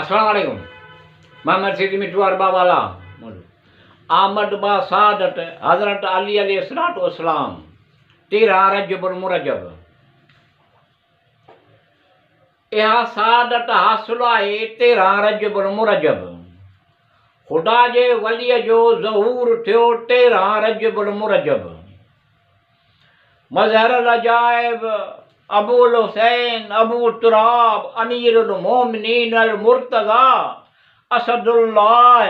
अस्सलाम वालेकुम। मोहम्मद सिद्दीक मिठवार बावाला आमद बा सादत हजरत अली अलैहिस्सलाम 13 रजबुल मुरजब। यह सादत हासिल आहे 13 रजबुल मुरजब। खुदा जे वलीअ जो ज़हूर थियो 13 रजबुल मुरजब। मज़हरुल अजाइब अबुल हुसैन अबू तुराब अमीरुल मोमिनीन अल मुर्तज़ा असदुल्लाह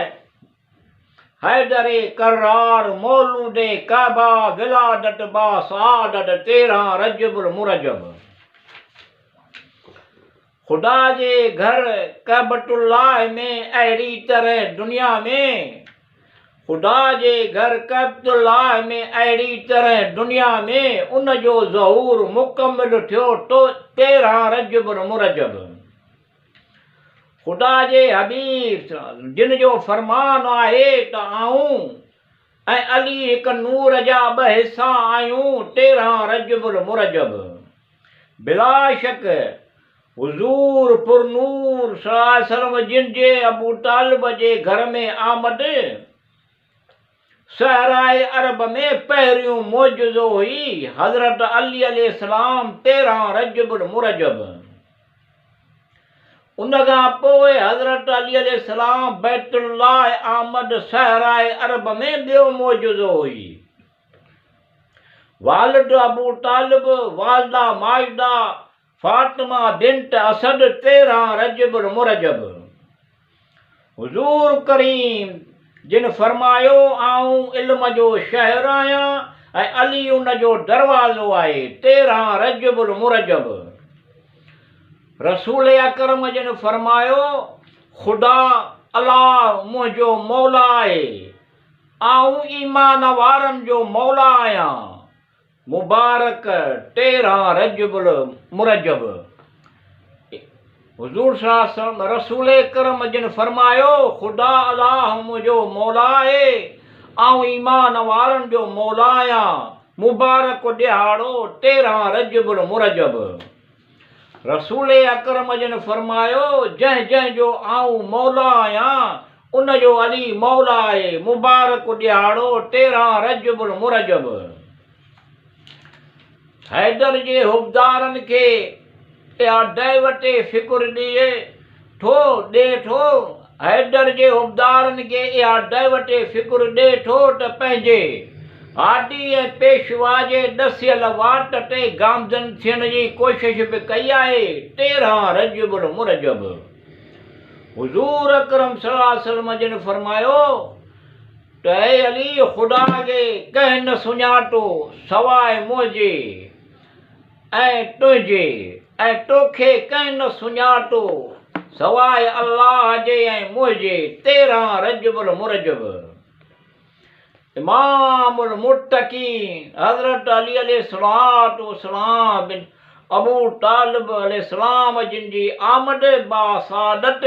हैदर करार मौलूद काबा विलादत बा सादत 13 रजबुल मुरजब। खुदा जे घर काबतुल्लाह में अहिड़ी तरह दुनिया में, खुदा जे घर काबतुल्लाह में अहिड़ी तरह दुनिया में उन जो ज़हूर मुकम्मल थियो तो 13 रजबुल मुरजब। खुदा जे हबीब जिन जो फरमान आहे त आऊं ऐं अली हिक नूर जा 2 हिस्सा आहियूं 13 रजबुल मुरजब। बिला शक हुज़ूर पुरनूर सल्लल्लाहु अलैहि वसल्लम जिन जे अबू तालिब जे घर में आमद सहराए अरब में पहिरियों मौजूज़ो हुई हज़रत अली अलैहिस्सलाम 13 रजबुल मुरजब। उन खां पोइ हज़रत अली अलैहिस्सलाम बैतुल्लाह आमद सहराए अरब में ॿियो मौजूज़ो हुई। वालिद अबू तालिब वालदा माजिदा फातिमा बिन्त असद 13 रजबुल मुरजब। हुज़ूर करीम जिन फरमायो आऊं इल्म जो शहर आहियां ऐं अली उन जो दरवाज़ो आहे 13 रजबुल मुरजब। रसूल अकरम जिन फरमायो खुदा अलाह मुंहिंजो मौला आहे, आऊं ईमान वारनि जो मौला आहियां मुबारक 13 रजबुल मुरजब। हुज़ूर सल्लल्लाहु अलैहि वसल्लम रसूल करम जिन फरमायो खुदा अलाह मुंहिंजो मौला आहे, आऊं ईमान वारनि जो मौला आहियां मुबारक ॾिहाड़ो 13 रजबुल मुरजब। रसूल अकरम जिन फरमायो जंहिं जंहिं जो आऊं मौला आहियां उन जो अली मौला आहे मुबारक ॾिहाड़ो 13 रजबुल मुरजब। हैदर जे हुबदारनि खे या दैवते फ़िकुर ॾिए ठो हैदर जे हुबदारनि खे या दैवते फ़िकुर ॾे ठो त पंहिंजे हाडी ऐं पेशवा जे ॾसियल वाट ते गामज़न थियण जी कोशिश बि कई आहे 13 रजबुल मुरजब। हुज़ूर अकरम सल्लल्लाहु अलैहि वसल्लम जिन फरमायो त हे अली खुदा खे कंहिं न सुञातो सवाइ मुंहिंजे ऐं तुंहिंजे ऐं तोखे कंहिं न सुञातो सवाइ अल्लाह जे ऐं मुंहिंजे 13 रजबुल मुरजब। इमामुल मुत्तकीन हज़रत अली अलैहिस्सलाम बिन अबू तालिब अलैहिस्सलाम जिन जी आमद बासादत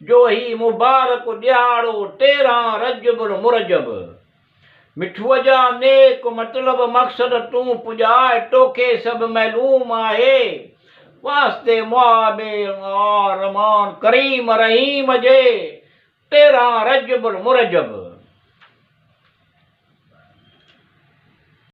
जो ही मुबारक ॾिहाड़ो 13 रजबुल मुरजब। मिठूअ जा नेक मतलब मक़सद तूं पुॼाए तोखे सभु मालूम आहे वास्ते मुआबे रहमान करीम रहीम जे 13 रजबुल मुरजब।